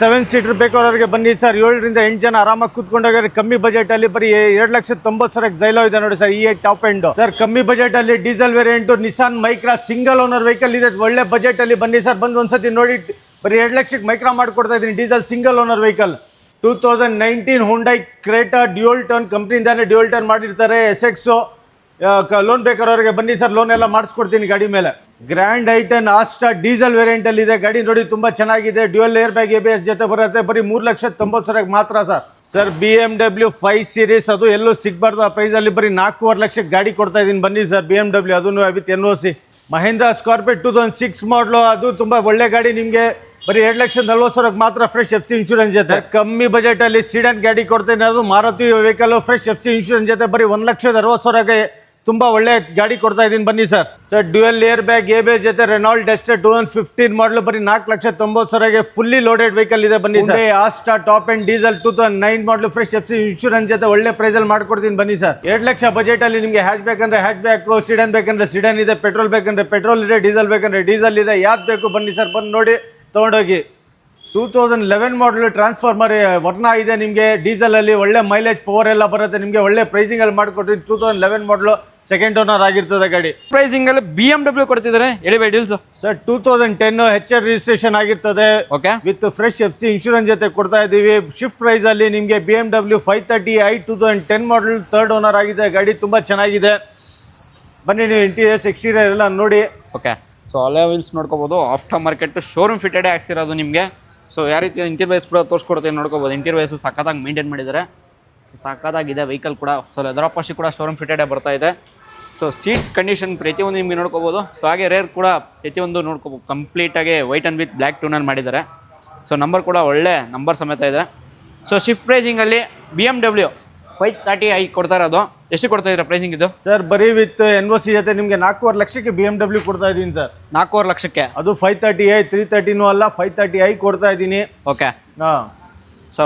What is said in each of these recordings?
7 seater ಬೇಕಾದವರಿಗೆ ಬನ್ನಿ sir. 7 ರಿಂದ 8 ಜನ ಆರಾಮಾಗಿ ಕೂತ್ಕೊಂಡಾಗ ಕಮ್ಮಿ ಬಜೆಟ್ ಅಲ್ಲಿ ಬರೀ 2,90,000 ಜೈಲೋ ಇದೆ ನೋಡಿ ಸರ್. Top end sir. ಕಮ್ಮಿ ಬಜೆಟ್ ಅಲ್ಲಿ diesel variant Nissan Micra single owner vehicle ಇದೆ. ಒಳ್ಳೆ ಬಜೆಟ್ ಅಲ್ಲಿ ಬನ್ನಿ ಸರ್. ಬಂದು ಒಂದ್ಸತಿ ನೋಡಿ. ಬರೀ 2 ಲಕ್ಷಕ್ಕೆ ಮೈಕ್ರಾ ಮಾಡ್ಕೊಡ್ತಾ ಇದ್ದೀನಿ. Diesel single owner vehicle 2019 Hyundai Creta dual turn ಕಂಪ್ನಿಯಿಂದಾನೆ ಡ್ಯೂಯಲ್ ಟರ್ನ್ ಮಾಡಿರ್ತಾರೆ. SX ಲೋನ್ ಬೇಕಾದವರಿಗೆ ಬನ್ನಿ ಸರ್. ಲೋನ್ ಎಲ್ಲ ಮಾಡಿಸ್ಕೊಡ್ತೀನಿ ಗಾಡಿ ಮೇಲೆ. Grand i ten Asta diesel variant ಅಲ್ಲಿ ಇದೆ. ಗಾಡಿ ನೋಡಿ ತುಂಬಾ ಚೆನ್ನಾಗಿದೆ. ಡ್ಯೂಯಲ್ ಏರ್ ಬ್ಯಾಗ್ ABS ಜೊತೆ ಬರುತ್ತೆ. ಬರೀ 3,90,000 ಮಾತ್ರ ಸರ್. ಸರ್ BMW 5 ಸೀರೀಸ್ ಅದು ಎಲ್ಲೂ ಸಿಗ್ಬಾರ್ದು ಆ ಪ್ರೈಸ್ ಅಲ್ಲಿ. ಬರೀ 4.5 ಲಕ್ಷಕ್ಕೆ ಗಾಡಿ ಕೊಡ್ತಾ ಇದೀನಿ ಬನ್ನಿ ಸರ್. BMW ಅದನ್ನು ವಿತ್ NOC. ಮಹೇಂದ್ರ ಸ್ಕಾರ್ಪಿಯೋ 2006 ಮಾಡಲು ಅದು ತುಂಬಾ ಒಳ್ಳೆ ಗಾಡಿ. ನಿಮಗೆ ಬರೀ 2,40,000 ಮಾತ್ರ ಫ್ರೆಶ್ FC ಇನ್ಶೂರೆನ್ಸ್ ಜೊತೆ. ಕಮ್ಮಿ ಬಜೆಟ್ ಅಲ್ಲಿ ಸಿಡನ್ ಗಾಡಿ ಕೊಡ್ತೇನೆ. ಅದು Maruti vehicle fresh FC insurance ಜೊತೆ ಬರೀ 1,60,000 ತುಂಬಾ ಒಳ್ಳೆ ಗಾಡಿ ಕೊಡ್ತಾ ಇದೀನಿ ಬನ್ನಿ sir. Sir dual air bag ABS ಜೊತೆ ರೆನಾಲ್ಡ್ ಡಸ್ಟರ್ 2015 ಮಾಡಲು ಬರೀ 4,90,000 ಫುಲ್ಲಿ ಲೋಡೆಡ್ ವೆಹಿಕಲ್ ಇದೆ ಬನ್ನಿ sir. Asta top and diesel 2009 ಮಾಡಲು ಫ್ರೆಶ್ FC ಇನ್ಶೂರೆನ್ಸ್ ಜೊತೆ ಒಳ್ಳೆ ಪ್ರೈಸ್ ಅಲ್ಲಿ ಮಾಡ್ಕೊಡ್ತೀನಿ ಬನ್ನಿ ಸರ್. 2 ಲಕ್ಷ ಬಜೆಟ್ ಅಲ್ಲಿ ನಿಮಗೆ ಹ್ಯಾಚ್ ಬೇಕಂದ್ರೆ ಹ್ಯಾಚ್ ಬ್ಯಾಕ್, ಸಿಡನ್ ಬೇಕಂದ್ರೆ ಸಿಡನ್ ಇದೆ, ಪೆಟ್ರೋಲ್ ಬೇಕಂದ್ರೆ ಪೆಟ್ರೋಲ್ ಇದೆ, ಡೀಸೆಲ್ ಬೇಕಂದ್ರೆ ಡೀಸೆಲ್ ಇದೆ. ಯಾವ್ದು ಬೇಕು ಬನ್ನಿ ಸರ್, ಬಂದು ನೋಡಿ ತಗೊಂಡೋಗಿ. 2011 ಮಾಡಲು ಟ್ರಾನ್ಸ್ಫಾರ್ಮರ್ ವರ್ಣ ಇದೆ ನಿಮಗೆ. ಡೀಸೆಲ್ ಅಲ್ಲಿ ಒಳ್ಳೆ ಮೈಲೇಜ್ ಪವರ್ ಎಲ್ಲ ಬರುತ್ತೆ. ನಿಮಗೆ ಒಳ್ಳೆ ಪ್ರೈಸಿಂಗ್ ಅಲ್ಲಿ ಮಾಡ್ಕೊಡ್ತೀನಿ. 2011 ಮಾಡಲು ಸೆಕೆಂಡ್ ಓನರ್ ಆಗಿರ್ತದೆ ಗಾಡಿ. ಪ್ರೈಸಿಂಗ್ ಅಲ್ಲಿ BMW ಕೊಡ್ತಿದ್ದಾರೆ ಹೇಳಿ bike deals sir. 2010 HR registration ಆಗಿರ್ತದೆ. Okay. With fresh FC insurance ಜೊತೆ ಕೊಡ್ತಾ ಇದೀವಿ. ಶಿಫ್ಟ್ ಪ್ರೈಸ್ ಅಲ್ಲಿ ನಿಮಗೆ BMW 530i 2010 ಮಾಡಲ್ ಥರ್ಡ್ ಓನರ್ ಆಗಿದೆ ಗಾಡಿ. ತುಂಬಾ ಚೆನ್ನಾಗಿದೆ. ಬನ್ನಿ ನೀವು ಇಂಟೀರಿಯರ್ಸ್ ಎಕ್ಸ್ಟೀರಿಯರ್ ಎಲ್ಲ ನೋಡಿ. ಓಕೆ. ಸೊ ಅಲೋ ವೀಲ್ಸ್ ನೋಡ್ಕೋಬಹುದು. ಆಫ್ಟರ್ ಮಾರ್ಕೆಟ್ ಶೋರೂಮ್ ಫಿಟೆಡ್ ಹಾಕ್ಸಿರೋದು ನಿಮಗೆ. ಸೊ ಯಾವ ರೀತಿ ಇಂಟೀರಿಯರ್ಸ್ ಕೂಡ ತೋರಿಸ್ಕೊಡ್ತೀನಿ ನೋಡ್ಕೋಬಹುದು. ಇಂಟೀರಿಯರ್ಸ್ ಸಕ್ಕತ್ತಾಗಿ ಮೇಂಟೈನ್ ಮಾಡಿದ್ದಾರೆ. ಸೊ ಸಕ್ಕತ್ತಾಗಿದೆ ವೆಹಿಕಲ್ ಕೂಡ. ಸೊ ಲೆದರ್ ಅಪಾಶಿ ಕೂಡ ಶೋರೂಮ್ ಫಿಟೆಡ್ ಬರ್ತಾ ಇದೆ. ಸೊ ಸೀಟ್ ಕಂಡೀಷನ್ ಪ್ರತಿಯೊಂದು ನಿಮಗೆ ನೋಡ್ಕೋಬಹುದು. ಸೊ ಹಾಗೆ ರೇರ್ ಕೂಡ ಪ್ರತಿಯೊಂದು ನೋಡ್ಕೋಬಹುದು. ಕಂಪ್ಲೀಟಾಗಿ ವೈಟ್ ಆ್ಯಂಡ್ ವಿತ್ ಬ್ಲ್ಯಾಕ್ ಟೂನಲ್ಲಿ ಮಾಡಿದ್ದಾರೆ. ಸೊ ನಂಬರ್ ಕೂಡ ಒಳ್ಳೆ ನಂಬರ್ ಸಮೇತ ಇದೆ. ಸೊ ಶಿಫ್ಟ್ ಪ್ರೈಸಿಂಗಲ್ಲಿ BMW 530i ಕೊಡ್ತಾ ಇರೋದು. ಎಷ್ಟು ಕೊಡ್ತಾ ಇದ್ದೀರಾ ಪ್ರೈಸಿಂಗ್ ಇದು? ಸರ್ ಬರೀ ವಿತ್ NOC ಜೊತೆ ನಿಮಗೆ 4.5 ಲಕ್ಷಕ್ಕೆ BMW ಕೊಡ್ತಾ ಇದ್ದೀನಿ ಸರ್. 4.5 ಲಕ್ಷಕ್ಕೆ. ಅದು 530i 330 ಅಲ್ಲ 530i ಕೊಡ್ತಾ ಇದ್ದೀನಿ. ಓಕೆ. ಹಾಂ. ಸೊ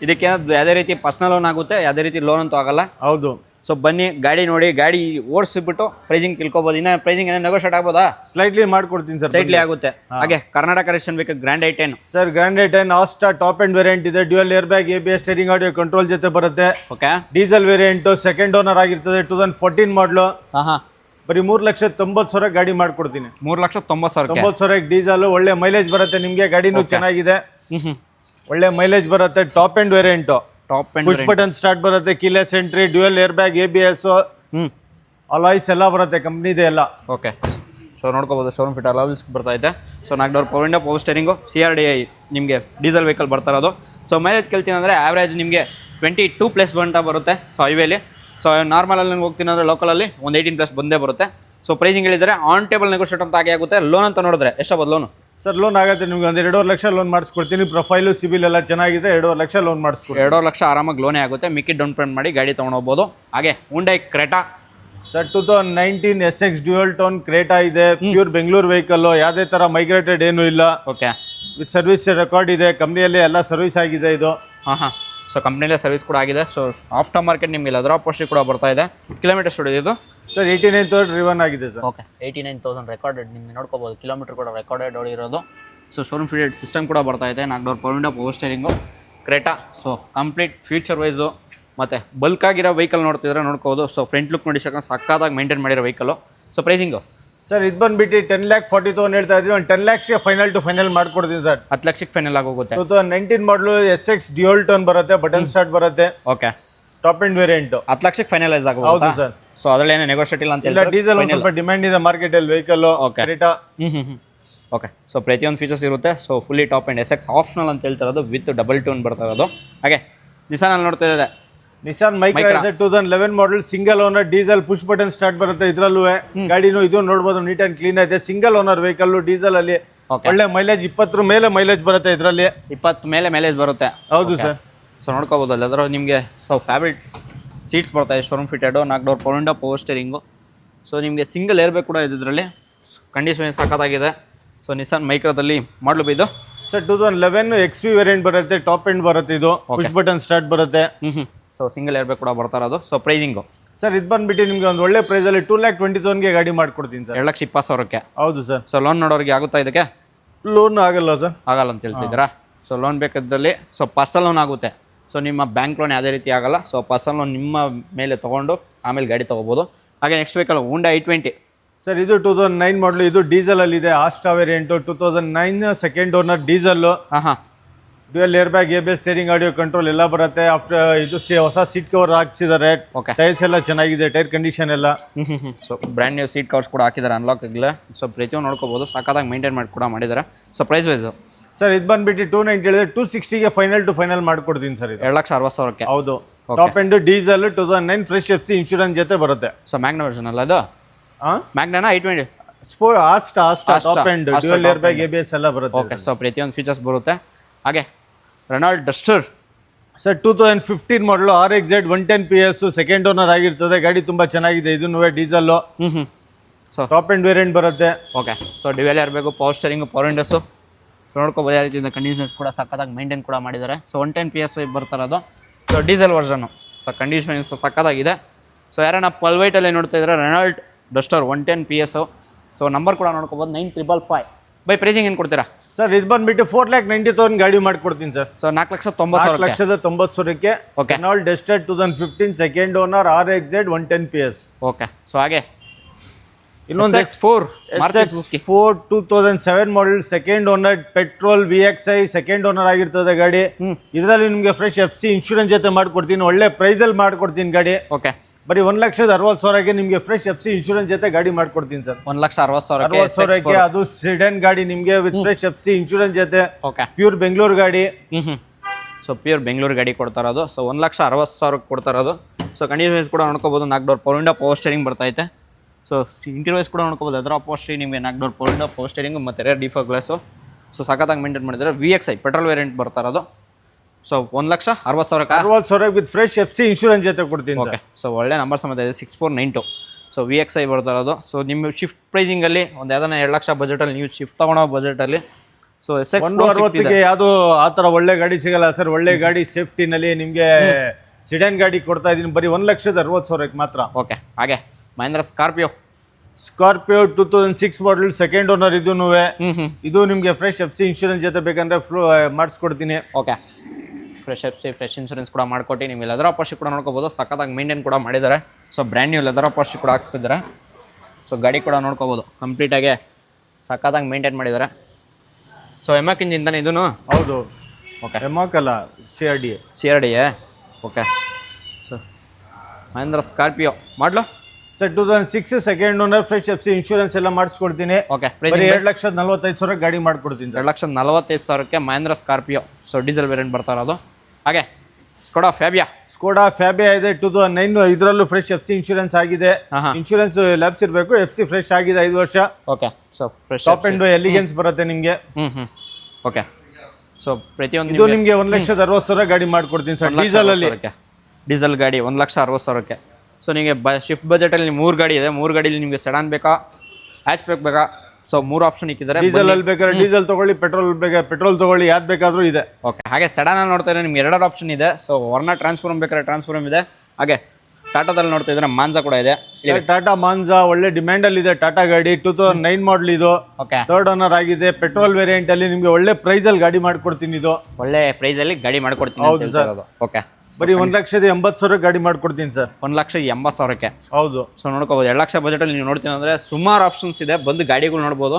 ಇದಕ್ಕೆ ಯಾವುದೇ ರೀತಿ ಪರ್ಸನಲ್ ಲೋನ್ ಆಗುತ್ತೆ, ಯಾವುದೇ ರೀತಿ ಲೋನ್ ಅಂತೂ ಆಗಲ್ಲ. ಹೌದು. ಸೊ ಬನ್ನಿ ಗಾಡಿ ನೋಡಿ, ಗಾಡಿ ಓಡಿಸ್ಬಿಟ್ಟು ಪ್ರೈಸಿಂಗ್ ತಿಳ್ಕೊಬೋದು. ಇನ್ನು ಪ್ರೈಸಿಂಗ್ ಏನೋ ನೆಗೋಷಿಯೇಟ್ ಆಗ್ಬೋದಾ? ಸ್ಲೈಟ್ಲಿ ಮಾಡ್ಕೊಡ್ತೀನಿ ಸರ್. ಸ್ಲೈಟ್ಲಿ ಆಗುತ್ತೆ. ಹಾಗೆ ಕರ್ನಾಟಕ ರೇಷನ್ ಬೇಕು Grand i ten sir. Grand i ten Asta top end variant ಇದೆ. Dual air bag ABS steering audio control ಜೊತೆ ಬರುತ್ತೆ. Okay. Diesel variant second owner ಆಗಿರ್ತದೆ. 2014 ಮಾಡಲು. ಬರೀ 3,90,000 ಗಾಡಿ ಮಾಡ್ಕೊಡ್ತೀನಿ. 3,90,000 ಡೀಸೆಲ್ ಒಳ್ಳೆ ಮೈಲೇಜ್ ಬರುತ್ತೆ ನಿಮಗೆ. ಗಾಡಿನೂ ಚೆನ್ನಾಗಿದೆ. ಒಳ್ಳೆ ಮೈಲೇಜ್ ಬರುತ್ತೆ. Top end variant. Push button start ಬರುತ್ತೆ. Keyless entry, dual air bag ABS, alloys ಎಲ್ಲ ಬರುತ್ತೆ ಕಂಪ್ನಿದೆ ಎಲ್ಲ. ಓಕೆ. ಸೊ ನೋಡ್ಕೋಬಹುದು ಶೋರೂಮ್ ಫಿಟ್ ಅಲಾಯ್ಸ್ ಬರ್ತಾ ಇದೆ. So 4 door power window, power steering, CRDI ನಿಮಗೆ ಡೀಸೆಲ್ ವೆಹಿಕಲ್ ಬರ್ತಾ ಇರೋದು. ಸೊ ಮೈಲೇಜ್ ಕೇಳ್ತೀನಿ ಅಂದರೆ ಆವ್ರೇಜ್ ನಿಮಗೆ 22+ ಬಂಟ ಬರುತ್ತೆ. ಸೊ ಹೈವೇಲಿ. ಸೊ ನಾರ್ಮಲಲ್ಲಿ ಹೋಗ್ತೀನಿ ಅಂದರೆ ಲೋಕಲಲ್ಲಿ ಒಂದು 18+ ಬಂದೇ ಬರುತ್ತೆ. ಸೊ ಪ್ರೈಸಿಂಗ್ ಹೇಳಿದರೆ ಆನ್ ಟೇಬಲ್ ನೆಗೋಷಿಯೇಟ್ ಅಂತ ಆಗಿ ಆಗುತ್ತೆ. ಲೋನ್ ಅಂತ ನೋಡಿದ್ರೆ ಎಷ್ಟಾಗ್ಬೋದು ಲೋನು? ಸರ್ ಲೋನ್ ಆಗುತ್ತೆ ನಿಮ್ಗೆ ಒಂದು 2.5 ಲಕ್ಷ ಲೋನ್ ಮಾಡಿಸ್ಕೊಡ್ತೀನಿ. ಪ್ರೊಫೈಲು ಸಿಬಿಲ್ ಎಲ್ಲ ಚೆನ್ನಾಗಿದೆ. 2.5 ಲಕ್ಷ ಲೋನ್ ಮಾಡಿಸ್ಕೊಡ್ತೀನಿ. 2.5 ಲಕ್ಷ ಆರಾಮಾಗಿ ಲೋನೇ ಆಗುತ್ತೆ. ಮಿಕ್ಕಿ ಡೌನ್ ಪೇಮೆಂಟ್ ಮಾಡಿ ಗಾಡಿ ತೊಗೊಂಡೋಗ್ಬೋದು. ಹಾಗೆ Hyundai Creta sir 2019 SX dual tone Creta ಇದೆ. Pure Bengaluru vehicle. ಯಾವುದೇ ಥರ ಮೈಗ್ರೇಟೆಡ್ ಏನೂ ಇಲ್ಲ. ಓಕೆ. ವಿತ್ ಸರ್ವಿಸ್ ರೆಕಾರ್ಡ್ ಇದೆ. ಕಂಪ್ನಿಯಲ್ಲಿ ಎಲ್ಲ ಸರ್ವಿಸ್ ಆಗಿದೆ ಇದು. ಹಾಂ. ಸೊ ಕಂಪ್ನಿಯಲ್ಲೇ ಸರ್ವಿಸ್ ಕೂಡ ಆಗಿದೆ. ಸೊ ಆಫ್ಟರ್ ಮಾರ್ಕೆಟ್ ನಿಮಗೆ ಲೆದರ್ ಅಪಾಶಿ ಕೂಡ ಬರ್ತಾ ಇದೆ. ಕಿಲೋಮೀಟರ್ ಸ್ಟುಡಿಯೋ ಇದು ಸರ್ 89,000 ರಿವನ್ ಆಗಿದೆ ಸರ್. ಓಕೆ. 89,000 ರೆಕಾರ್ಡೆಡ್ ನಿಮಗೆ ನೋಡ್ಕೋಬೋದು. ಕಿಲೋಮೀಟರ್ ಕೂಡ ರೆಕಾರ್ಡೆಡ್ ಓಡಿರೋದು. ಸೊ ಶೋರೂಮ್ ಫಿಟೆಡ್ ಸಿಸ್ಟಮ್ ಕೂಡ ಬರ್ತಾ ಇದೆ. 4 door power window, power steering, Creta. So complete feature wise ಮತ್ತು ಬಲ್ಕ್ ಆಗಿರೋ ವೆಹಿಕಲ್ ನೋಡ್ತಿದ್ರೆ ನೋಡ್ಕೋಬೋದು. ಸೊ ಫ್ರಂಟ್ ಲುಕ್ ನೋಡಿ ಸಕ್ಕತ್ತಾಗಿ ಮೇಂಟೈನ್ ಮಾಡಿರೋ ವೆಹಿಕಲು. ಸೊ ಪ್ರೈಸಿಂಗು ಸರ್ ಇದು ಬಂದುಬಿಟ್ಟು 10,40,000 ಹೇಳ್ತಾ ಇದ್ದೀವಿ. ಒಂದು 10 ಲ್ಯಾಕ್ಸ್ಗೆ ಫೈನಲ್ ಟು ಫೈನಲ್ ಮಾಡ್ಕೊಡ್ತೀನಿ ಸರ್. 10 ಲಕ್ಷಕ್ಕೆ ಫೈನಲ್ ಆಗೋಗುತ್ತೆ. 2019 ಮಾಡಲು SX ಡ್ಯೂಯಲ್ ಟೋನ್ ಬರುತ್ತೆ. ಬಟನ್ ಸ್ಟಾರ್ಟ್ ಬರುತ್ತೆ. ಓಕೆ. ಟಾಪ್ ಅಂಡ್ ವೇರಿಯಂಟ್ 10 ಲಕ್ಷಕ್ಕೆ ಫೈನಲೈಸ್ ಆಗೋದು. ಹೌದು ಸರ್. ಸೊ ಅದರಲ್ಲಿ ಏನೋ ನೆಗೋಷಿಯೇಟ್ ಇಲ್ಲ ಅಂತ ಇಲ್ಲ. ಡೀಸೆಲ್ ಒಂದು ಸ್ವಲ್ಪ ಡಿಮ್ಯಾಂಡ್ ಇದೆ ಮಾರ್ಕೆಟಲ್ಲಿ vehicle. Okay. Creta. Okay. So ಪ್ರತಿಯೊಂದು ಫೀಚರ್ಸ್ ಇರುತ್ತೆ. So fully top and SX optional ಅಂತ ಹೇಳ್ತಾ ಇರೋದು. ವಿತ್ ಡಬಲ್ ಟೂನ್ ಬರ್ತಾ ಇರೋದು. ಹಾಗೆ ನಿಸಾನಲ್ಲಿ ನೋಡ್ತಾ ಇದೆ Nissan Micra 2011 model single owner. Diesel push button start ಬರುತ್ತೆ. ಇದ್ರಲ್ಲೂ ಗಾಡಿನೂ ಇದು ನೋಡ್ಬೋದು ನೀಟ್ ಅಂಡ್ ಕ್ಲೀನ್ ಇದೆ. Single owner vehicle. ಡೀಸೆಲ್ ಅಲ್ಲಿ ಒಳ್ಳೆ ಮೈಲೇಜ್ 20 ಮೇಲೆ ಮೈಲೇಜ್ ಬರುತ್ತೆ. ಇದರಲ್ಲಿ 20 ಮೇಲೆ ಮೈಲೇಜ್ ಬರುತ್ತೆ. ಹೌದು ಸರ್. ಸೊ ನೋಡ್ಕೋಬೋದು ಅಲ್ಲಿ ಅದರ ನಿಮಗೆ. ಸೊ ಫ್ಯಾಬ್ರಿಕ್ ಸೀಟ್ಸ್ ಬರ್ತಾ ಇದೆ. Showroom fitted. 4 door power window, power steering. So ನಿಮಗೆ ಸಿಂಗಲ್ ಏರ್ ಬ್ಯಾಗ್ ಕೂಡ ಇದೆ ಇದರಲ್ಲಿ. ಕಂಡೀಷನ್ ಸಖತ್ತಾಗಿದೆ. ಸೊ ನಿಸಾನ್ ಮೈಕ್ರಾದಲ್ಲಿ ಮಾಡಲು ಇದು ಸರ್ 2011 XV ವೇರಿಯಂಟ್ ಬರುತ್ತೆ. ಟಾಪ್ ಎಂಡ್ ಬರುತ್ತೆ. ಇದು ಪುಷ್ ಬಟನ್ ಸ್ಟಾರ್ಟ್ ಬರುತ್ತೆ. ಸೊ ಸಿಂಗಲ್ ಏರ್ ಬ್ಯಾಗ್ ಕೂಡ ಬರ್ತಾ ಇರೋದು. ಸೊ ಪ್ರೈಸಿಂಗು ಸರ್ ಇದು ಬಂದ್ಬಿಟ್ಟು ನಿಮಗೆ ಒಂದು ಒಳ್ಳೆ ಪ್ರೈಸಲ್ಲಿ 2,20,000ಗೆ ಗಾಡಿ ಮಾಡ್ಕೊಡ್ತೀನಿ ಸರ್. 2,20,000ಕ್ಕೆ. ಹೌದು ಸರ್. ಸೊ ಲೋನ್ ನೋಡೋರಿಗೆ ಆಗುತ್ತಾ ಇದಕ್ಕೆ? ಲೋನ್ ಆಗಲ್ಲ ಸರ್. ಆಗಲ್ಲ ಅಂತ ಹೇಳ್ತಿದ್ದೀರಾ? ಸೊ ಲೋನ್ ಬೇಕಾದಲ್ಲಿ ಸೊ ಪರ್ಸನಲ್ ಲೋನ್ ಆಗುತ್ತೆ. ಸೊ ನಿಮ್ಮ ಬ್ಯಾಂಕ್ ಲೋನ್ ಯಾವುದೇ ರೀತಿ ಆಗಲ್ಲ. ಸೊ ಪರ್ಸನಲ್ ಲೋನ್ ನಿಮ್ಮ ಮೇಲೆ ತೊಗೊಂಡು ಆಮೇಲೆ ಗಾಡಿ ತೊಗೋಬೋದು. ಹಾಗೆ next vehicle Honda i20. Sir ಇದು 2009 ಮಾಡಲು, ಇದು ಡೀಸೆಲ್ ಅಲ್ಲಿ ಇದೆ. Asta variant 2009 second owner diesel. ಹಾಂ dual air bag, ABS, steering, audio control ಎಲ್ಲ ಬರುತ್ತೆ. ಆಫ್ಟರ್ ಇದು ಹೊಸ ಸೀಟ್ ಕವರ್ ಹಾಕ್ಸಿದ್ದಾರೆ. ಓಕೆ. ಟೈರ್ಸ್ ಎಲ್ಲ ಚೆನ್ನಾಗಿದೆ, ಟೈರ್ ಕಂಡೀಷನ್ ಎಲ್ಲ. So brand new seat covers ಕೂಡ ಹಾಕಿದ್ದಾರೆ ಅನ್ಲಾಕ್ ಆಗಲೇ. ಸೊ ಪ್ರತಿಯೊಂದು ನೋಡ್ಕೋಬೋದು, ಸಕ್ಕತ್ತಾಗಿ ಮೇಂಟೈನ್ ಮಾಡಿ ಕೂಡ ಮಾಡಿದ್ದಾರೆ. ಸೊ ಪ್ರೈಸ್ ವೈಸು ಸರ್ ಇದು ಬಂದ್ಬಿಟ್ಟು 290 ಹೇಳಿದ್ರೆ 260ಗೆ ಫೈನಲ್ ಮಾಡ್ಕೊಡ್ತೀನಿ ಸರ್. ಇದು 2,60,000. ಹೌದು. Top end diesel 2009 fresh FC insurance ಜೊತೆ ಬರುತ್ತೆ. ಸೊ ಮ್ಯಾಗ್ನಾ ವರ್ಷನ್ ಅಲ್ಲ ಅದು? ಮ್ಯಾಗ್ನಾನ i20 Asta top end, dual air bag, ABS ಎಲ್ಲ ಬರುತ್ತೆ. ಓಕೆ. ಸೊ ಪ್ರತಿಯೊಂದು ಫೀಚರ್ಸ್ ಬರುತ್ತೆ. ಹಾಗೆ ರೆನಾಲ್ಡ್ ಡಸ್ಟರ್ ಸರ್ 2015 ಮಾಡಲು, RXZ 110 PS, ಸೆಕೆಂಡ್ ಓನರ್ ಆಗಿರ್ತದೆ. ಗಾಡಿ ತುಂಬಾ ಚೆನ್ನಾಗಿದೆ. ಇದನ್ನು diesel. So top end variant ಬರುತ್ತೆ. Okay. So dual air bag, power steering, power windows ನೋಡ್ಕೋಬೋದು. ಯಾವ ರೀತಿಯಿಂದ ಕಂಡೀಷನ್ಸ್ ಕೂಡ ಸಕ್ಕತ್ತಾಗಿ ಮೇಂಟೈನ್ ಕೂಡ ಮಾಡಿದ್ದಾರೆ. ಸೊ 110 PS ಬರ್ತಾರದು. ಸೊ ಡೀಸೆಲ್ ವರ್ಷನ್ನು. ಸೊ ಕಂಡೀಷನ್ಸ್ ಸಕ್ಕತ್ತಾಗಿದೆ. ಸೊ ಯಾರನ್ನ ಪಲ್ವೈಟಲ್ಲಿ ನೋಡ್ತಾ ಇದ್ದಾರೆ, Renault Duster 110 PS. So number ಕೂಡ ನೋಡ್ಕೋಬೋದು 9555. ಬೈ ಪ್ರೈಸಿಂಗ್ ಏನು ಕೊಡ್ತೀರಾ ಸರ್? ಇದು ಬಂದ್ಬಿಟ್ಟು 4,90,000 ಗಾಡಿ ಮಾಡ್ಕೊಡ್ತೀನಿ ಸರ್. ಸೊ 4,90,000. 4,90,000ಕ್ಕೆ okay. Renault Duster 2015 second owner, RXZ 110 PS. Okay. So ಹಾಗೆ ಇನ್ನೊಂದು X4 2007 model, second owner, petrol, VXI second owner ಆಗಿರ್ತದೆ ಗಾಡಿ. ಇದರಲ್ಲಿ ನಿಮಗೆ ಫ್ರೆಶ್ FC ಇನ್ಶೂರೆನ್ಸ್ ಜೊತೆ ಮಾಡ್ಕೊಡ್ತೀನಿ. ಒಳ್ಳೆ ಪ್ರೈಸ್ ಅಲ್ಲಿ ಮಾಡ್ಕೊಡ್ತೀನಿ ಗಾಡಿ. ಓಕೆ. ಬರೀ 1,60,000ಗೆ ನಿಮಗೆ ಫ್ರೆಶ್ FC ಇನ್ಶೂರೆನ್ಸ್ ಜೊತೆ ಗಾಡಿ ಮಾಡ್ಕೊಡ್ತೀನಿ ಸರ್. 1,60,000 ಅದು ಸಿಡನ್ ಗಾಡಿ ನಿಮಗೆ ವಿತ್ ಫ್ರೆಶ್ FC ಇನ್ಶೂರೆನ್ಸ್ ಜೊತೆ. ಓಕೆ. ಪ್ಯೂರ್ ಬೆಂಗಳೂರು ಗಾಡಿ. ಸೊ ಪ್ಯೂರ್ ಬೆಂಗಳೂರು ಗಾಡಿ ಕೊಡ್ತಾ ಇರೋದು. ಸೊ 1,60,000 ಕೊಡ್ತಾ ಇರೋದು. ಸೊ ಕಂಡೀಷನ್ಸ್ ಕೂಡ ನೋಡ್ಕೋಬೋದು. 4 door power window, power steering ಬರ್ತೈತೆ. ಸೊ ಇಂಟೀರಿಯರ್ಸ್ ಕೂಡ ನೋಡ್ಕೋಬೋದು. ಅದರ ಪವರ್ ಸ್ಟೇರಿಂಗ್ ನಿಮಗೆ 4 door power window, power steering ಮತ್ತು ರೇರ್ ಡಿಫರ್ ಗ್ಲಾಸು. ಸೊ ಸಖತ್ತಾಗಿ ಮೇಂಟೈನ್ ಮಾಡಿದ್ದಾರೆ. VXI ಪೆಟ್ರೋಲ್ ವೇರಿಯಂಟ್ ಬರ್ತಾ ಇರೋದು. So 1,60,000 60,000 with fresh FC insurance ಜೊತೆ ಕೊಡ್ತೀನಿ. ಓಕೆ. ಸೊ ಒಳ್ಳೆ ನಂಬರ್ ಸಮೇತ ಇದೆ 6492. ಸೊ VXI ಬರ್ತಾ ಇರೋದು. ಸೊ ನಿಮ್ಮ ಶಿಫ್ಟ್ ಪ್ರೈಸಿಂಗಲ್ಲಿ ಒಂದು ಯಾವ್ದಾನ 2 ಲಕ್ಷ ಬಜೆಟಲ್ಲಿ ನೀವು ಶಿಫ್ಟ್ ತೊಗೊಳೋ ಬಜೆಟಲ್ಲಿ ಸೊ 160ಗೆ ಯಾವುದು ಆ ಥರ ಒಳ್ಳೆ ಗಾಡಿ ಸಿಗಲ್ಲ ಸರ್. ಒಳ್ಳೆ ಗಾಡಿ ಸೇಫ್ಟಿನಲ್ಲಿ ನಿಮಗೆ ಸಿಡನ್ ಗಾಡಿ ಕೊಡ್ತಾ ಇದ್ದೀನಿ ಬರೀ 1,60,000ಕ್ಕೆ ಮಾತ್ರ. ಓಕೆ. ಹಾಗೆ ಮಹೇಂದ್ರ ಸ್ಕಾರ್ಪಿಯೋ 2006 ಮಾಡಲ್, ಸೆಕೆಂಡ್ ಓನರ್. ಇದು ನಿಮಗೆ ಫ್ರೆಶ್ FC ಇನ್ಶೂರೆನ್ಸ್ ಜೊತೆ ಬೇಕಂದ್ರೆ ಮಾಡಿಸ್ಕೊಡ್ತೀನಿ. ಓಕೆ. ಫ್ರೆಶ್ ಇನ್ಶೂರೆನ್ಸ್ ಕೂಡ ಮಾಡಿಕೊಟ್ಟು ನಿಮಗೆ ಲೆದರ್ ಪಾರ್ಷಿ ಕೂಡ ನೋಡ್ಕೋಬೋದು. ಸಕ್ಕತ್ತಾಗಿ ಮೇಂಟೈನ್ ಕೂಡ ಮಾಡಿದ್ದಾರೆ. ಸೊ ಬ್ರ್ಯಾಂಡ್ ನ್ಯೂ ಲೆದರ್ ಪಾರ್ಷಿ ಕೂಡ ಹಾಕ್ಸ್ತಿದ್ದಾರೆ. ಸೊ ಗಾಡಿ ಕೂಡ ನೋಡ್ಕೋಬೋದು, ಕಂಪ್ಲೀಟಾಗಿ ಸಕ್ಕತ್ತಾಗಿ ಮೇಂಟೈನ್ ಮಾಡಿದ್ದಾರೆ. ಸೊ ಎಮ್ಯಾಕ್ ಇಂಜಿನ್ ಇದೂ? ಹೌದು. ಓಕೆ. ಎಮ್ಯಾಕ್ ಅಲ್ಲ, CRD. Okay. So Mahindra Scorpio model sir 2006 second owner, fresh FC insurance ಎಲ್ಲ ಮಾಡಿಸ್ಕೊಡ್ತೀನಿ. ಓಕೆ. 2,45,000 ಗಾಡಿ ಮಾಡ್ಕೊಡ್ತೀನಿ. 2,45,000ಕ್ಕೆ Mahindra Scorpio. So diesel variant ಬರ್ತಾ ಇರೋದು. ಹಾಗೆ ಸ್ಕೋಡಾ ಫ್ಯಾಬಿಯಾ ಇದೆ 2009. ಇದರಲ್ಲೂ ಫ್ರೆಶ್ FC ಇನ್ಶೂರೆನ್ಸ್ ಆಗಿದೆ. ಇನ್ಶೂರೆನ್ಸ್ ಲ್ಯಾಬ್ಸ್ ಇರಬೇಕು. FC ಫ್ರೆಶ್ ಆಗಿದೆ 5 ವರ್ಷ. Okay. So fresh top end elegance ಬರುತ್ತೆ ನಿಮಗೆ. ಓಕೆ. ಸೊ ಪ್ರತಿಯೊಂದು ಇದು ನಿಮಗೆ 1,60,000 ಗಾಡಿ ಮಾಡ್ಕೊಡ್ತೀನಿ ಸರ್. ಡೀಸೆಲ್ ಗಾಡಿ 1,60,000ಕ್ಕೆ. ಸೊ ನಿಮಗೆ ಶಿಫ್ಟ್ ಬಜೆಟಲ್ಲಿ 3 ಗಾಡಿ ಇದೆ. 3 ಗಾಡಿಯಲ್ಲಿ ನಿಮಗೆ ಸೆಡಾನ್ ಬೇಕಾ, ಹ್ಯಾಚ್ಬ್ಯಾಕ್ ಬೇಕಾ? ಸೊ 3 ಆಪ್ಷನ್ ಇಕ್ಕಿದ್ದಾರೆ. ಡೀಸೆಲ್ ಅಲ್ಲಿ ಬೇಕಾದ್ರೆ ಡೀಸೆಲ್ ತಗೊಳ್ಳಿ, ಪೆಟ್ರೋಲ್ ಬೇಕಾದ್ರೆ ಪೆಟ್ರೋಲ್ ತಗೊಳ್ಳಿ, ಯಾವ್ದು ಬೇಕಾದ್ರೂ ಇದೆ. ಓಕೆ. ಹಾಗೆ ಸೆಡಾನ್ ಅಲ್ಲಿ ನೋಡ್ತಾ ಇದ್ರೆ ನಿಮ್ಗೆ 2 ಆಪ್ಷನ್ ಇದೆ. ಸೊ ವರ್ಣ ಟ್ರಾನ್ಸ್ಫಾರ್ಮ್ ಬೇಕಾದ್ರೆ ಟ್ರಾನ್ಸ್ಫಾರ್ಮ್ ಇದೆ. ಹಾಗೆ ಟಾಟಾದಲ್ಲಿ ನೋಡ್ತಾ ಇದ್ರೆ ಮಾನ್ಸಾ ಕೂಡ ಇದೆ. ಟಾಟಾ ಮಾನ್ಸಾ ಒಳ್ಳೆ ಡಿಮ್ಯಾಂಡ್ ಅಲ್ಲಿ ಇದೆ. ಟಾಟಾ ಗಾಡಿ 2009 ಮಾಡಲ್ ಇದು. ಓಕೆ. 3rd ಓನರ್ ಆಗಿದೆ. ಪೆಟ್ರೋಲ್ ವೇರಿಯಂಟ್ ಅಲ್ಲಿ ನಿಮ್ಗೆ ಒಳ್ಳೆ ಪ್ರೈಸ್ ಅಲ್ಲಿ ಗಾಡಿ ಮಾಡ್ಕೊಡ್ತೀನಿ. ಇದು ಒಳ್ಳೆ ಪ್ರೈಸ್ ಅಲ್ಲಿ ಗಾಡಿ ಮಾಡ್ಕೊಡ್ತೀನಿ. ಹೌದು ಸರ್. ಓಕೆ. ಬರೀ 1,80,000 ಗಾಡಿ ಮಾಡ್ಕೊಡ್ತೀನಿ ಸರ್. 1,80,000ಕ್ಕೆ. ಹೌದು. ಸೊ ನೋಡ್ಕೋಬೋದು. 2 ಲಕ್ಷ ಬಜೆಟಲ್ಲಿ ನೀವು ನೋಡ್ತೀನಿ ಅಂದರೆ ಸುಮಾರು ಆಪ್ಷನ್ಸ್ ಇದೆ. ಬಂದು ಗಾಡಿಗಳು ನೋಡ್ಬೋದು.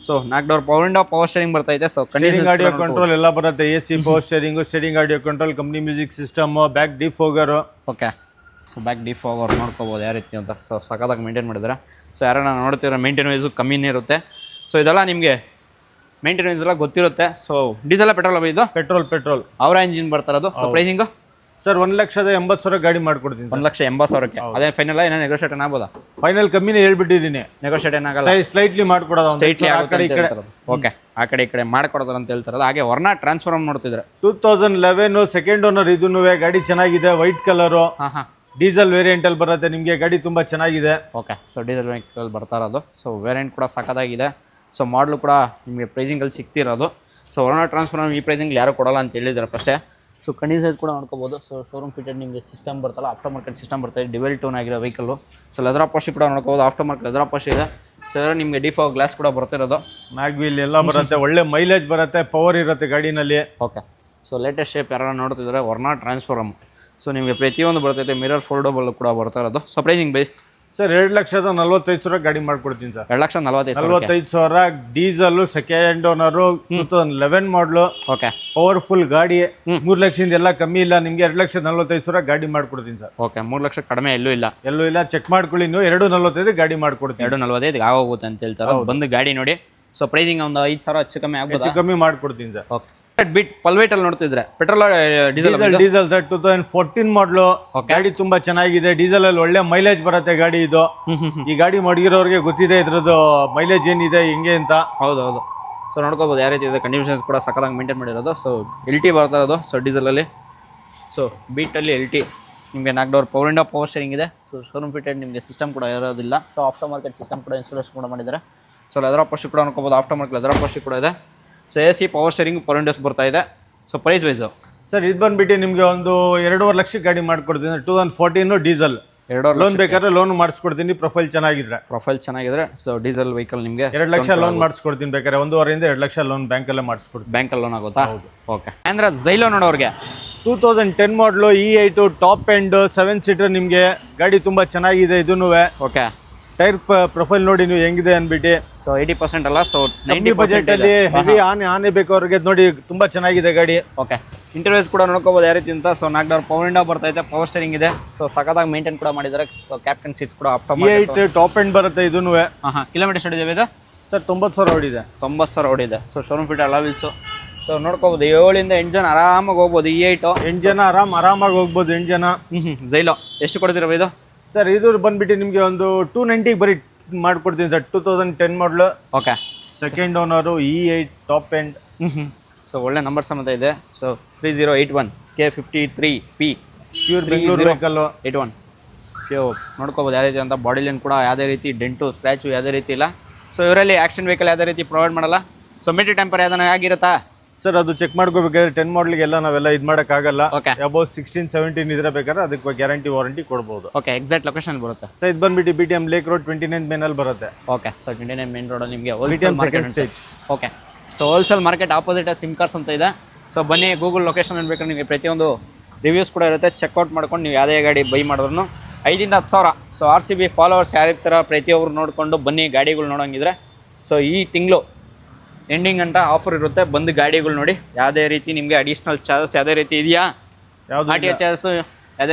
So 4 door power window, power steering ಬರ್ತಾ ಇದೆ. ಸೊ ಸ್ಟೇರಿಂಗ್ ಆಡಿಯೋ ಕಂಟ್ರೋಲ್ ಎಲ್ಲ ಬರುತ್ತೆ. AC, power steering audio control, company music system, back defogger. Okay. So back defogger ನೋಡ್ಕೋಬೋದು ಯಾವ ರೀತಿ ಅಂತ. ಸೊ ಸಖತ್ತಾಗಿ ಮೇಂಟೈನ್ ಮಾಡಿದ್ದಾರೆ. ಸೊ ಯಾರನ್ನ ನೋಡ್ತಿರೋ ಮೇಂಟೈನ್ ವೈಸು ಕಮ್ಮಿನೇ ಇರುತ್ತೆ. ಸೊ ಇದೆಲ್ಲ ನಿಮಗೆ ಮೇಂಟೆನೆನ್ಸ್ ಎಲ್ಲ ಗೊತ್ತಿರುತ್ತೆ. ಸೊ ಡೀಸೆಲ್ ಪೆಟ್ರೋಲ್ ಇದು? ಪೆಟ್ರೋಲ್. ಅವರ ಇಂಜಿನ್ ಬರ್ತಾ ಇರೋದು. ಸೊ ಪ್ರೈಸಿಂಗು ಸರ್ 1,80,000 ಗಾಡಿ ಮಾಡ್ಕೊಡ್ತೀನಿ. 1,80,000ಕ್ಕೆ. ಅದೇ ಫೈನಲ್ ಏನೋ ನೆಗೋಷಿಯೇಟ್ ಆಗ್ಬೋದಾ? ಫೈನಲ್ ಕಮ್ಮಿನೇ ಹೇಳ್ಬಿಟ್ಟಿದ್ದೀನಿ. ನೆಗೋಷಿಯೇಟ್ ಏನಾಗಲ್ಲ, ಸ್ಲೈಟ್ಲಿ ಮಾಡ್ಕೊಡೋದು. Straightly okay. ಆ ಕಡೆ ಈ ಕಡೆ ಮಾಡ್ಕೊಡೋದು ಅಂತ ಹೇಳ್ತಾರಲ್ಲ. ಹಾಗೆ ವರ್ಣ ಟ್ರಾನ್ಸ್ಫಾರ್ಮ್ ನೋಡ್ತಿದ್ರೆ 2011 ಸೆಕೆಂಡ್ ಓನರ್. ಇದೂ ಗಾಡಿ ಚೆನ್ನಾಗಿದೆ, ವೈಟ್ ಕಲರು. ಡೀಸೆಲ್ ವೇರಿಯಂಟ್ ಅಲ್ಲಿ ಬರುತ್ತೆ ನಿಮಗೆ. ಗಾಡಿ ತುಂಬಾ ಚೆನ್ನಾಗಿದೆ. ಓಕೆ. ಸೊ ಡೀಸೆಲ್ ವೇರಿಯಂಟ್ ಬರ್ತಾ ಇರೋದು. ಸೊ ವೇರಿಯಂಟ್ ಕೂಡ ಸಖತ್ತಾಗಿದೆ. ಸೊ ಮಾಡಲು ಕೂಡ ನಿಮಗೆ ಪ್ರೈಸಿಂಗಲ್ಲಿ ಸಿಗ್ತಿರೋದು. ಸೊ ವರ್ಣ ಟ್ರಾನ್ಸ್ಫಾರ್ಮ್ ಈ ಪ್ರೈಸಿಂಗ್ ಯಾರು ಕೊಡಲ್ಲ ಅಂತ ಹೇಳಿದ್ದಾರೆ ಅಷ್ಟೇ. ಸೊ ಕಂಡೀಷನ್ಸ್ ಕೂಡ ನೋಡ್ಕೋಬೋದು. ಸೊ ಶೋರೂಮ್ ಫಿಟೆಡ್ ನಿಮಗೆ ಸಿಸ್ಟಮ್ ಬರ್ತಲ್ಲ, ಆಫ್ಟರ್ ಮಾರ್ಕೆಟ್ ಸಿಸ್ಟಮ್ ಬರ್ತದೆ. ಡಿವೆಲ್ ಟೋನ್ ಆಗಿರೋ ವೆಹಿಕಲ್ಲು. ಸೊ ಲೆದರ್ ಪಾಶಿ ಕೂಡ ನೋಡ್ಕೋಬೋದು. ಆಫ್ಟರ್ ಮಾರ್ಕೆಟ್ ಲೆದರ್ ಪಾಶಿ ಇದೆ. ಸೊ ನಿಮಗೆ ಡಿಫೋ ಗ್ಲಾಸ್ ಕೂಡ ಬರ್ತಿರೋದು. ಮ್ಯಾಗ್ ವೀಲ್ ಎಲ್ಲ ಬರುತ್ತೆ, ಒಳ್ಳೆ ಮೈಲೇಜ್ ಬರುತ್ತೆ, ಪವರ್ ಇರುತ್ತೆ ಗಾಡಿನಲ್ಲಿ. ಓಕೆ. ಸೊ ಲೇಟೆಸ್ಟ್ ಶೇಪ್ ಯಾರು ನೋಡ್ತಿದ್ದಾರೆ ವರ್ನಾ ಟ್ರಾನ್ಸ್ಫಾರ್ಮ್. ಸೊ ನಿಮಗೆ ಪ್ರತಿಯೊಂದು ಬರ್ತೈತೆ, ಮಿರರ್ ಫೋಲ್ಡಬಲ್ ಕೂಡ ಬರ್ತಾ ಇರೋದು. ಸೊ ಪ್ರೈಸಿಂಗ್ ಬೈ ಸರ್ 2,45,000 ಗಾಡಿ ಮಾಡ್ಕೊಡ್ತೀನಿ ಸರ್. 2,45,000. ಡೀಸೆಲ್, ಸೆಕೆಂಡ್ ಓನರು, 2011 ಮಾಡಲು. ಓಕೆ. ಪವರ್ಫುಲ್ ಗಾಡಿ. 3 ಲಕ್ಷದಿಂದ ಎಲ್ಲ ಕಮ್ಮಿ ಇಲ್ಲ, ನಿಮ್ಗೆ 2,45,000 ಗಾಡಿ ಮಾಡ್ಕೊಡ್ತೀನಿ ಸರ್. ಓಕೆ. 3 ಲಕ್ಷ ಕಡಿಮೆ ಎಲ್ಲೂ ಇಲ್ಲ. ಚೆಕ್ ಮಾಡ್ಕೊಳ್ಳಿ ನೀವು. 2,45 ಗಾಡಿ ಮಾಡ್ಕೊಡ್ತೀನಿ. 2,45 ಆಗೋಗುತ್ತೆ ಅಂತ ಹೇಳ್ತಾರೆ. ಬಂದು ಗಾಡಿ ನೋಡಿ. ಸೊ ಪ್ರೈಸಿಂಗ್ ಒಂದು 5,000 ಹೆಚ್ಚು ಕಮ್ಮಿ ಆಗ್ಬೋದು. ಹೆಚ್ಚು ಕಮ್ಮಿ ಮಾಡ್ಕೊಡ್ತೀನಿ ಸರ್. ಓಕೆ. ಬಿಟ್ ಪಲ್ವೇಟ್ ಅಲ್ಲಿ ನೋಡ್ತಿದ್ರೆ ಪೆಟ್ರೋಲ್ ಡೀಸೆಲ್ ಸರ್ 2014 ಮಾಡಲು. ಗಾಡಿ ತುಂಬಾ ಚೆನ್ನಾಗಿದೆ. ಡೀಸೆಲ್ ಅಲ್ಲಿ ಒಳ್ಳೆ ಮೈಲೇಜ್ ಬರುತ್ತೆ ಗಾಡಿ ಇದು. ಈ ಗಾಡಿ ಮಡಗಿರೋರಿಗೆ ಗೊತ್ತಿದೆ ಇದ್ರದ್ದು ಮೈಲೇಜ್ ಏನಿದೆ ಹಿಂಗೆ ಅಂತ. ಹೌದು. ಸೊ ನೋಡ್ಕೋಬಹುದು ಯಾವ ರೀತಿ ಇದೆ. ಕಂಡೀಷನ್ಸ್ ಕೂಡ ಸಕ್ಕತ್ತಾಗಿ ಮೇಂಟೈನ್ ಮಾಡಿರೋದು. ಸೊ LT ಬರ್ತಾ ಇರೋದು. ಸೊ ಡೀಸೆಲಲ್ಲಿ. ಸೊ ಬೀಟಲ್ಲಿ LT ನಿಮಗೆ 4 door power window power steering ಇದೆ. ಸೊ ಶೋರೂಮ್ ಫಿಟೆಡ್ ನಿಮಗೆ ಸಿಸ್ಟಮ್ ಕೂಡ ಇರೋದಿಲ್ಲ. ಸೊ ಆಫ್ಟರ್ ಮಾರ್ಕೆಟ್ ಸಿಸ್ಟಮ್ ಕೂಡ ಇನ್ಸ್ಟಾಲೇಷನ್ ಕೂಡ ಮಾಡಿದ್ದಾರೆ. ಸೊ ಲೆದರ್ ಪೋಸ್ಟ್ ಕೂಡ ಅನ್ಕೋಬಹುದು. ಆಫ್ಟರ್ ಮಾರ್ಕೆಟ್ ಲೆದರ್ ಪೋಸ್ಟ್ ಕೂಡ ಇದೆ. So AC power steering power windows ಬರ್ತಾ ಇದೆ. ಸೊ ಪ್ರೈಸ್ ವೈಸು ಸರ್ ಇದು ಬಂದ್ಬಿಟ್ಟು ನಿಮಗೆ ಒಂದು 2.5 ಲಕ್ಷಕ್ಕೆ ಗಾಡಿ ಮಾಡ್ಕೊಡ್ತೀನಿ. 2014 ಡೀಸೆಲ್. 2 ಲೋನ್ ಬೇಕಾದ್ರೆ ಲೋನ್ ಮಾಡಿಸ್ಕೊಡ್ತೀನಿ, ಪ್ರೊಫೈಲ್ ಚೆನ್ನಾಗಿದ್ರೆ. ಸೊ ಡೀಸೆಲ್ ವೆಹಿಕಲ್ ನಿಮಗೆ 2 ಲಕ್ಷ ಲೋನ್ ಮಾಡಿಸ್ಕೊಡ್ತೀನಿ. ಬೇಕಾದ್ರೆ 1.5 ಇಂದ 2 ಲಕ್ಷ ಲೋನ್ ಬ್ಯಾಂಕಲ್ಲೇ ಮಾಡಿಸ್ಕೊಡ್ತೀನಿ. ಬ್ಯಾಂಕಲ್ಲಿ ಲೋನ್ ಆಗುತ್ತಾ? ಹೌದು. ಓಕೆ. ಅಂದ್ರೆ ಝೈಲೋ ನೋಡೋರಿಗೆ 2010 ಮಾಡಲು E8 ಟಾಪ್ ಎಂಡ್ 7 ಸೀಟರ್. ನಿಮಗೆ ಗಾಡಿ ತುಂಬಾ ಚೆನ್ನಾಗಿದೆ ಇದೂ. ಓಕೆ. ಟೈರ್ ಪ್ರೊಫೈಲ್ ನೋಡಿ ನೀವು ಹೆಂಗಿದೆ ಅನ್ಬಿಟ್ಟು. ಸೊ 80% ಅಲ್ಲ, ಸೊ 90 ಬಜೆಟ್ ಅಲ್ಲಿ ಹೆವಿ ಆನೆ ಬೇಕು ಅವ್ರಿಗೆ ನೋಡಿ. ತುಂಬಾ ಚೆನ್ನಾಗಿದೆ ಗಾಡಿ. ಓಕೆ. ಇಂಟರ್ವ್ಯೂಸ್ ಕೂಡ ನೋಡ್ಕೋಬಹುದು ಯಾವ ರೀತಿ ಅಂತ. ಸೊ 4 ಡೋರ್ ಪವರ್ ವಿಂಡೋ ಬರ್ತಾ ಇದೆ, ಪವರ್ ಸ್ಟೇರಿಂಗ್ ಇದೆ. ಸೊ ಸಖತ್ತಾಗಿ ಮೇಂಟೈನ್ ಕೂಡ ಮಾಡಿದ್ದಾರೆ. ಸೊ ಕ್ಯಾಪ್ಟನ್ ಸೀಟ್ಸ್ ಕೂಡ ಆಫ್ಟರ್ E8 ಟಾಪ್ ಎಂಡ್ ಬರುತ್ತೆ ಇದೂ. ಕಿಲೋಮೀಟರ್ ಎಷ್ಟು ಇದೆ ಇದು ಸರ್? 90,000 ಓಡಿದೆ. 90,000 ಓಡಿದೆ. So showroom fit alloy wheels. So ನೋಡ್ಕೋಬಹುದು 7 ಎಂಜನ್ ಆರಾಮಾಗಿ ಹೋಗ್ಬೋದು. E8 ಎಂಜನ್ ಆರಾಮಾಗಿ ಹೋಗ್ಬೋದು. ಎಂಜನ್ ಝೈಲೋ ಎಷ್ಟು ಕೊಡ್ತೀರ ಇದು ಸರ್? ಇದು ಬಂದ್ಬಿಟ್ಟು ನಿಮಗೆ ಒಂದು 290 ಬರೀ ಮಾಡ್ಕೊಡ್ತೀನಿ ಸರ್. 2010 ಮಾಡಲು. Okay. Second owner E8 top end. So ಒಳ್ಳೆ ನಂಬರ್ ಸಮೇತ ಇದೆ. So 3081 K53P pure Bengaluru vehicle 81. ನೋಡ್ಕೋಬೋದು ಯಾವ ರೀತಿ ಅಂತ. ಬಾಡಿ ಲೈನ್ ಕೂಡ ಯಾವುದೇ ರೀತಿ ಡೆಂಟು ಸ್ಕ್ರ್ಯಾಚು ಯಾವುದೇ ರೀತಿ ಇಲ್ಲ. ಸೊ ಇವರಲ್ಲಿ ಆಕ್ಷನ್ ವೆಹಿಕಲ್ ಯಾವುದೇ ರೀತಿ ಪ್ರೊವೈಡ್ ಮಾಡಲ್ಲ. ಸೊ ಮಿಡ್ ಟೆಂಪರ್ ಯಾವ್ದಾನ ಆಗಿರುತ್ತಾ ಸರ್? ಅದು ಚೆಕ್ ಮಾಡ್ಕೋಬೇಕಾದ್ರೆ 10 ಮಾಡಲ್ಗೆಲ್ಲ ನಾವೆಲ್ಲ ಇದು ಮಾಡೋಕ್ಕಾಗಲ್ಲ. ಓಕೆ. ಅಬೌವ್ 16-17 ಇದ್ರೆ ಬೇಕಾದ್ರೆ ಅದಕ್ಕೆ ಗ್ಯಾರಂಟಿ ವಾರಂಟಿ ಕೊಡ್ಬೋದು. ಓಕೆ. ಎಕ್ಸಾಕ್ಟ್ ಲೊಕೇಶನ್ ಬರುತ್ತೆ ಸರ್ ಇದು ಬಂದ್ಬಿಟ್ಟು BTM ಲೇಕ್ ರೋಡ್ 29 ಮೇನಲ್ಲಿ ಬರುತ್ತೆ. ಓಕೆ. ಸೊ 29 ಮೇನ್ ರೋಡಲ್ಲಿ ನಿಮಗೆ BTM second stage. Okay. So wholesale market opposite sim cars ಅಂತ ಇದೆ. ಸೊ ಬನ್ನಿ, ಗೂಗಲ್ ಲೊಕೇಶನ್ ಅನ್ಬೇಕಾದ್ರೆ ನಿಮಗೆ ಪ್ರತಿಯೊಂದು ರಿವ್ಯೂಸ್ ಕೂಡ ಇರುತ್ತೆ. ಚೆಕ್ಔಟ್ ಮಾಡ್ಕೊಂಡು ನೀವು ಯಾವುದೇ ಗಾಡಿ ಬೈ ಮಾಡಿದ್ರು 5,000 to 10,000. ಸೊ RCB ಫಾಲೋವರ್ಸ್ ಯಾರಿರ್ತಾರ ಪ್ರತಿಯೊಬ್ಬರು ನೋಡಿಕೊಂಡು ಬನ್ನಿ ಗಾಡಿಗಳು ನೋಡೋಂಗಿದ್ರೆ. ಸೊ ಈ ತಿಂಗಳು ಎಂಡಿಂಗ್ ಅಂತ ಆಫರ್ ಇರುತ್ತೆ. ಬಂದು ಗಾಡಿಗಳು ನೋಡಿ. ಯಾವುದೇ ರೀತಿ ನಿಮಗೆ ಅಡಿಷನಲ್ ಚಾರ್ಜಸ್ ಯಾವುದೇ ರೀತಿ ಇದೆಯಾ? ಯಾವುದು RTO ಚಾರ್ಜಸ್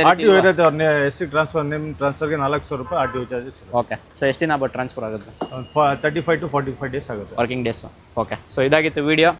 RTO ಇರುತ್ತೆ. ಅವ್ರ SC ಟ್ರಾನ್ಸ್ಫರ್ ನಿಮ್ಮ ಟ್ರಾನ್ಸ್ಫರ್ಗೆ 400 ರೂಪಾಯಿ RTO ಚಾರ್ಜಸ್. ಓಕೆ. ಸೊ ಎಷ್ಟು ದಿನ ಟ್ರಾನ್ಸ್ಫರ್ ಆಗುತ್ತೆ? 35 to 45 ಡೇಸ್ ಆಗುತ್ತೆ ವರ್ಕಿಂಗ್ ಡೇಸ್. ಓಕೆ. ಸೊ ಇದಾಗಿತ್ತು ವಿಡಿಯೋ.